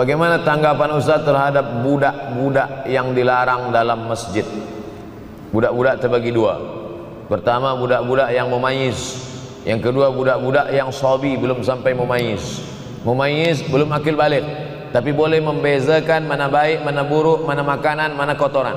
Bagaimana tanggapan Ustaz terhadap budak-budak yang dilarang dalam masjid? Budak-budak terbagi dua. Pertama, budak-budak yang mumayyiz. Yang kedua, budak-budak yang shabi, belum sampai mumayyiz. Mumayyiz belum akil balik, tapi boleh membezakan mana baik, mana buruk, mana makanan, mana kotoran.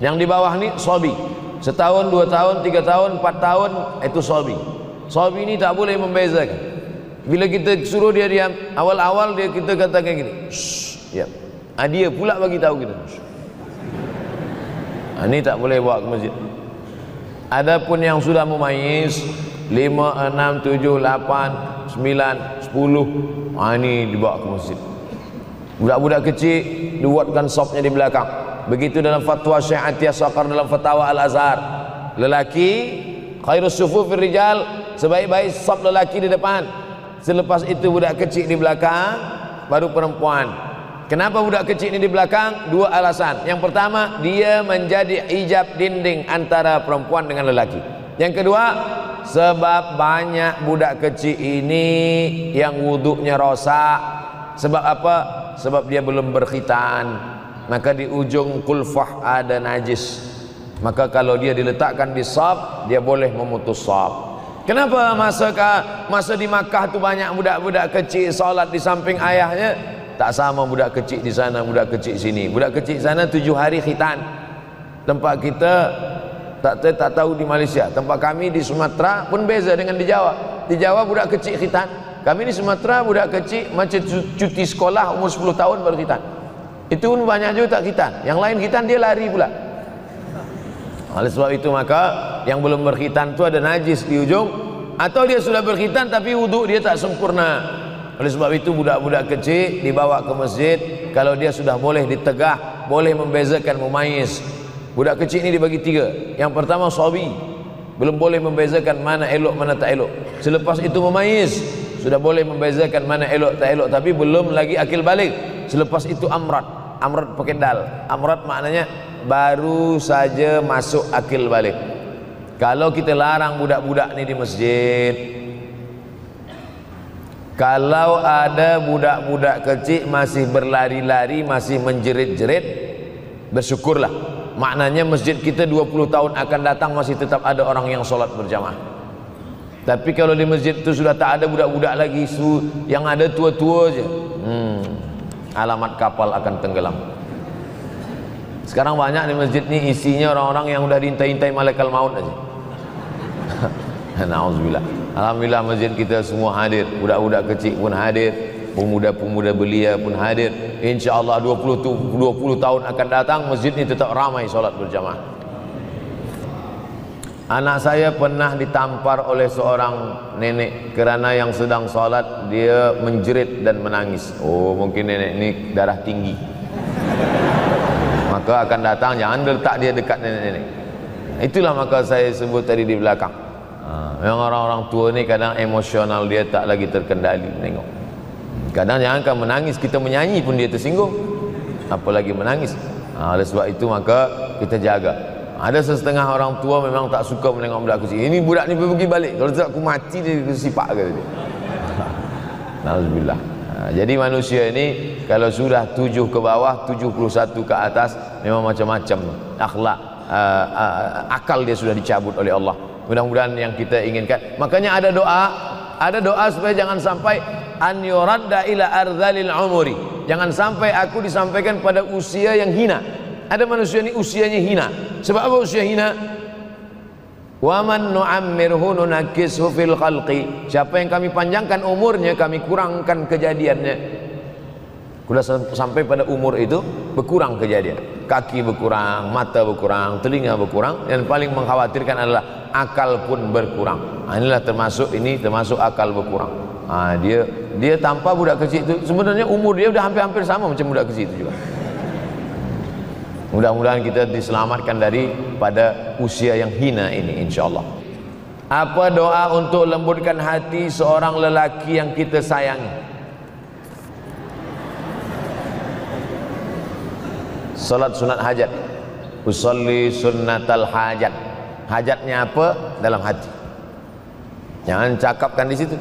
Yang di bawah ni shabi, setahun, 2 tahun, 3 tahun, 4 tahun, itu shabi. Shabi ini tak boleh membezakan. Bila kita suruh dia diam, awal-awal dia kita katakan gini, ya. Dia pula bagi tahu kita. Ini tak boleh bawa ke masjid. Adapun yang sudah mumayyiz 5, 6, 7, 8, 9, 10, ini dibawa ke masjid. Budak-budak kecil dibuatkan sopnya di belakang. Begitu dalam fatwa Syekh Atiyah Saqar dalam fatwa Al-Azhar. Lelaki khairus sufufir rijal, sebaik-baik sop lelaki di depan. Selepas itu budak kecil di belakang, baru perempuan. Kenapa budak kecil ini di belakang? 2 alasan. Yang pertama, dia menjadi hijab dinding antara perempuan dengan lelaki. Yang kedua, sebab banyak budak kecil ini yang wuduknya rosak. Sebab apa? Sebab dia belum berkhitan. Maka di ujung kulfah ada najis. Maka kalau dia diletakkan di saf, dia boleh memutus saf. Kenapa masa di Makkah tu banyak budak-budak kecil solat di samping ayahnya? Tak sama budak kecil di sana, budak kecil sini. Budak kecil sana 7 hari khitan. Tempat kita tak tahu di Malaysia. Tempat kami di Sumatera pun beza dengan di Jawa. Di Jawa budak kecil khitan. Kami di Sumatera budak kecil macam cuti sekolah umur 10 tahun baru khitan. Itu pun banyak juga tak khitan. Yang lain khitan dia lari pula. Oleh sebab itu maka yang belum berkhitan itu ada najis di ujung, atau dia sudah berkhitan tapi wuduk dia tak sempurna. Oleh sebab itu budak-budak kecil dibawa ke masjid. Kalau dia sudah boleh ditegah, boleh membezakan mumayyiz. Budak kecil ini dibagi 3. Yang pertama shabi, belum boleh membezakan mana elok mana tak elok. Selepas itu mumayyiz, sudah boleh membezakan mana elok tak elok, tapi belum lagi akil balik. Selepas itu amrat. Amrat pakai dal. Amrat maknanya baru saja masuk akil balik. Kalau kita larang budak-budak ni di masjid, kalau ada budak-budak kecil masih berlari-lari, masih menjerit-jerit, bersyukurlah. Maknanya masjid kita 20 tahun akan datang masih tetap ada orang yang solat berjamaah. Tapi kalau di masjid itu sudah tak ada budak-budak lagi, yang ada tua-tua je, alamat kapal akan tenggelam. Sekarang banyak di masjid ni isinya orang-orang yang udah diintai-intai malaikat maut aja. Nauzubillah. Alhamdulillah masjid kita semua hadir, budak-budak kecil pun hadir, pemuda-pemuda belia pun hadir. InsyaAllah 20 tahun akan datang masjid ini tetap ramai solat berjamaah. Anak saya pernah ditampar oleh seorang nenek kerana yang sedang solat dia menjerit dan menangis. Oh, mungkin nenek ini darah tinggi. Maka akan datang, jangan letak dia dekat nenek-nenek. Itulah maka saya sebut tadi di belakang. Memang orang-orang tua ni kadang emosional dia tak lagi terkendali. Tengok. Kadang jangankan menangis, kita menyanyi pun dia tersinggung. Apalagi menangis. Oleh sebab itu maka kita jaga. Ada setengah orang tua memang tak suka menengok budak kecil. Ini budak ni pergi balik. Kalau tak aku mati dia sipak kata dia. Alhamdulillah. Jadi manusia ini kalau sudah 7 ke bawah, 71 ke atas, memang macam-macam akhlak, akal dia sudah dicabut oleh Allah. Mudah-mudahan yang kita inginkan. Makanya ada doa supaya jangan sampai an yuradda ila ardhalil umuri. Jangan sampai aku disampaikan pada usia yang hina. Ada manusia ini usianya hina. Sebab apa usia hina? Wa man nu'ammirhu nunakkishu fil khalqi. Siapa yang kami panjangkan umurnya, kami kurangkan kejadiannya. Sudah sampai pada umur itu berkurang kejadian. Kaki berkurang, mata berkurang, telinga berkurang, dan paling mengkhawatirkan adalah akal pun berkurang. Inilah termasuk akal berkurang. Dia tanpa budak kecil itu sebenarnya umur dia sudah hampir-hampir sama macam budak kecil itu juga. Mudah-mudahan kita diselamatkan daripada usia yang hina ini insyaallah. Apa doa untuk lembutkan hati seorang lelaki yang kita sayangi? Salat sunat hajat. Usolli sunnatal hajat. Hajatnya apa? Dalam hati. Jangan cakapkan di situ.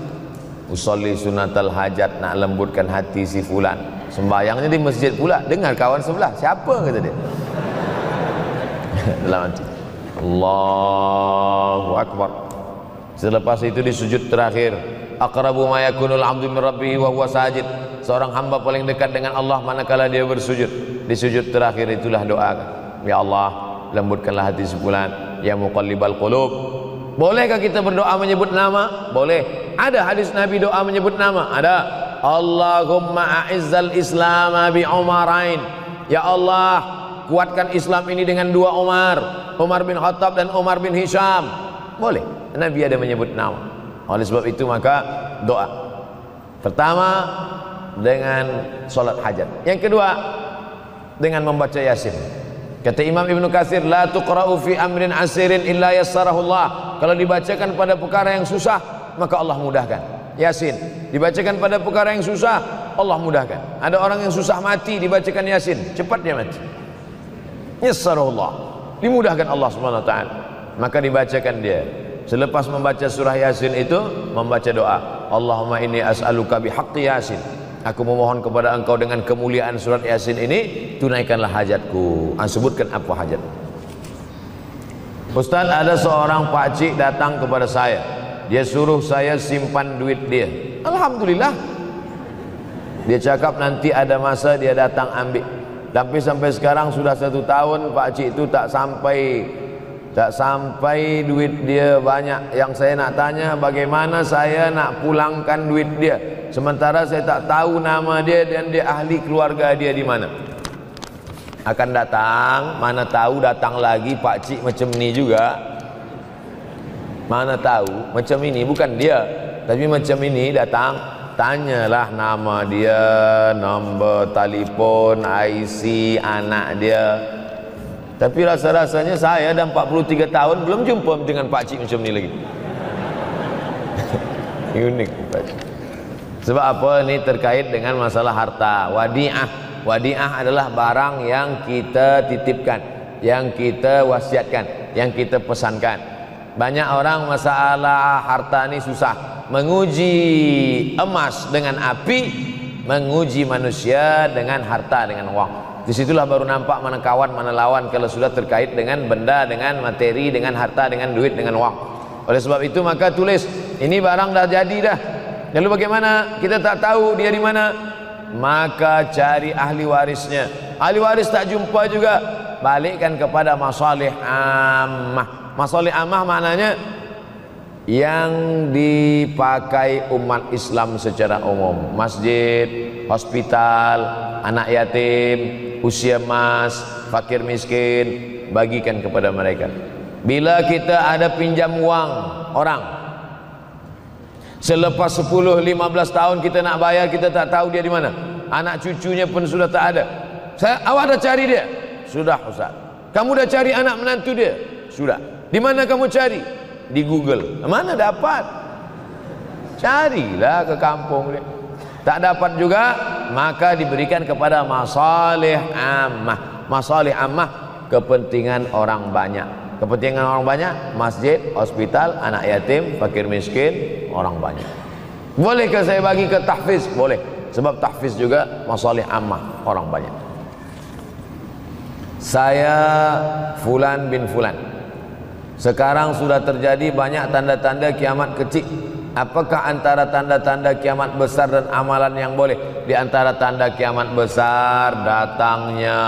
usolli sunatal hajat, nak lembutkan hati si fulan. Sembahyangnya di masjid pula, dengar kawan sebelah, siapa kata dia? Dalam hati, Allahu Akbar. Selepas itu di sujud terakhir, aqrabu ma yakunul 'abdu min rabbih wa huwa sajid. Seorang hamba paling dekat dengan Allah manakala dia bersujud. Di sujud terakhir itulah doa, ya Allah, lembutkanlah hati si fulan, ya muqallibal qulub. Bolehkah kita berdoa menyebut nama? Boleh. Ada hadis Nabi doa menyebut nama? Ada. Allahumma a'izzal Islam bi Umarain. Ya Allah, kuatkan Islam ini dengan dua Umar, Umar bin Khattab dan Umar bin Hisham. Boleh. Nabi ada menyebut nama. Oleh sebab itu maka doa. Pertama dengan solat hajat. Yang kedua dengan membaca Yasin. Kata Imam Ibnu Katsir, la tuqra'u fi amrin asirin illa yassarahu Allah. Kalau dibacakan pada perkara yang susah, maka Allah mudahkan. Yasin dibacakan pada perkara yang susah, Allah mudahkan. Ada orang yang susah mati, dibacakan Yasin, cepat dia mati. Yassarahu Allah, dimudahkan Allah Subhanahu wa taala. Maka dibacakan dia. Selepas membaca surah Yasin itu, membaca doa, Allahumma inni as'aluka bihaqqi Yasin. Aku memohon kepada engkau dengan kemuliaan surat Yasin ini, tunaikanlah hajatku. Sebutkan apa hajat. Ustaz, ada seorang pakcik datang kepada saya. Dia suruh saya simpan duit dia. Alhamdulillah. Dia cakap nanti ada masa dia datang ambil. Tapi sampai sekarang sudah 1 tahun pakcik itu tak sampai duit dia banyak. Yang saya nak tanya, bagaimana saya nak pulangkan duit dia, sementara saya tak tahu nama dia dan dia ahli keluarga dia di mana. Akan datang, mana tahu datang lagi pakcik macam ni juga. Mana tahu macam ini, bukan dia, tapi macam ini datang, tanyalah nama dia, nombor telefon, IC anak dia. Tapi rasa-rasanya saya dah 43 tahun belum jumpa dengan pakcik macam ni lagi. Unik pakcik. Sebab apa? Ini terkait dengan masalah harta. Wadi'ah. Wadi'ah adalah barang yang kita titipkan, yang kita wasiatkan, yang kita pesankan. Banyak orang masalah harta ini susah. Menguji emas dengan api, menguji manusia dengan harta, dengan uang. Disitulah baru nampak mana kawan, mana lawan kalau sudah terkait dengan benda, dengan materi, dengan harta, dengan duit, dengan uang. Oleh sebab itu maka tulis, ini barang dah jadi dah. Lalu bagaimana? Kita tak tahu dia di mana. Maka cari ahli warisnya. Ahli waris tak jumpa juga, balikkan kepada masalih ammah. Masalih ammah maknanya yang dipakai umat Islam secara umum. Masjid, hospital, anak yatim, usia emas, fakir miskin, bagikan kepada mereka. Bila kita ada pinjam uang orang, selepas 10-15 tahun kita nak bayar, kita tak tahu dia di mana. Anak cucunya pun sudah tak ada. Awak dah cari dia? Sudah Ustaz. Kamu dah cari anak menantu dia? Sudah. Di mana kamu cari? Di Google. Mana dapat? Carilah ke kampung dia. Tak dapat juga, maka diberikan kepada masalih ammah. Masalih ammah, kepentingan orang banyak. Kepentingan orang banyak, masjid, hospital, anak yatim, fakir miskin, orang banyak. Bolehkah saya bagi ke tahfiz? Boleh. Sebab tahfiz juga masalih ammah, orang banyak. Saya Fulan bin Fulan. Sekarang sudah terjadi banyak tanda-tanda kiamat kecil. Apakah antara tanda-tanda kiamat besar dan amalan yang boleh? Di antara tanda kiamat besar, datangnya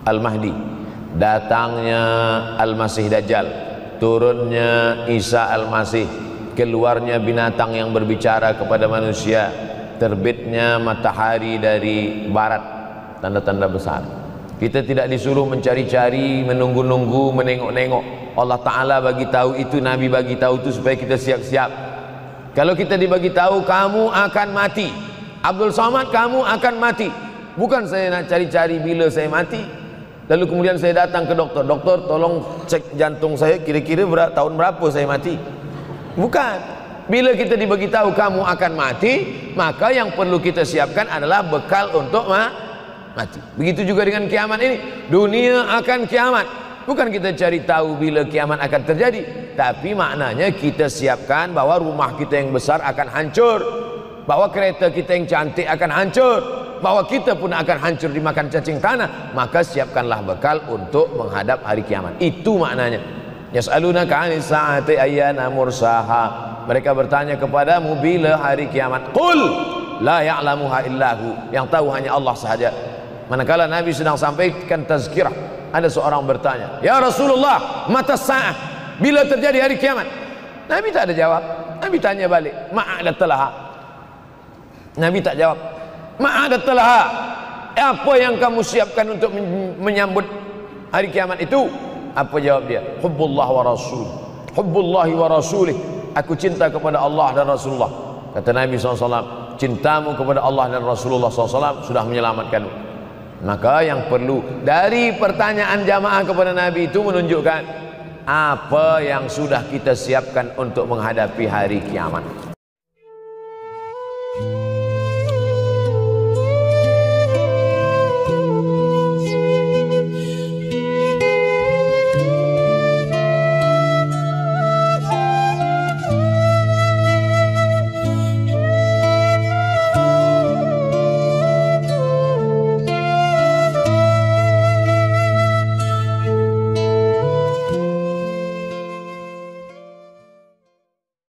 Al-Mahdi, datangnya Al-Masih Dajjal, turunnya Isa Al-Masih, keluarnya binatang yang berbicara kepada manusia, terbitnya matahari dari barat. Tanda-tanda besar. Kita tidak disuruh mencari-cari, menunggu-nunggu, menengok-nengok. Allah Ta'ala bagi tahu itu, Nabi bagi tahu itu supaya kita siap-siap. Kalau kita dibagi tahu kamu akan mati, Abdul Somad kamu akan mati, bukan saya nak cari-cari bila saya mati, lalu kemudian saya datang ke doktor, doktor tolong cek jantung saya kira-kira tahun berapa saya mati. Bukan. Bila kita dibagi tahu kamu akan mati, maka yang perlu kita siapkan adalah bekal untuk mati. Begitu juga dengan kiamat ini. Dunia akan kiamat. Bukan kita cari tahu bila kiamat akan terjadi, tapi maknanya kita siapkan bahwa rumah kita yang besar akan hancur, bahwa kereta kita yang cantik akan hancur, bahwa kita pun akan hancur dimakan cacing tanah. Maka siapkanlah bekal untuk menghadap hari kiamat. Itu maknanya. Yas'alunaka 'anis sa'ati ayyana mursaha. Mereka bertanya kepadamu bila hari kiamat. Qul la ya'lamuha illahu. Yang tahu hanya Allah sahaja. Manakala Nabi sedang sampaikan tazkirah, ada seorang bertanya, "Ya Rasulullah, mata sa'ah? Bila terjadi hari kiamat?" Nabi tak ada jawab. Nabi tanya balik, "Ma'adatlaha?" Nabi tak jawab. "Ma'adatlaha?" Apa yang kamu siapkan untuk menyambut hari kiamat itu? Apa jawab dia? "Hubbullah wa rasul. Hubbullahi wa rasulih." Aku cinta kepada Allah dan Rasulullah. Kata Nabi SAW, cintamu kepada Allah dan Rasulullah SAW sudah menyelamatkanmu. Maka yang perlu dari pertanyaan jamaah kepada Nabi itu menunjukkan apa yang sudah kita siapkan untuk menghadapi hari kiamat.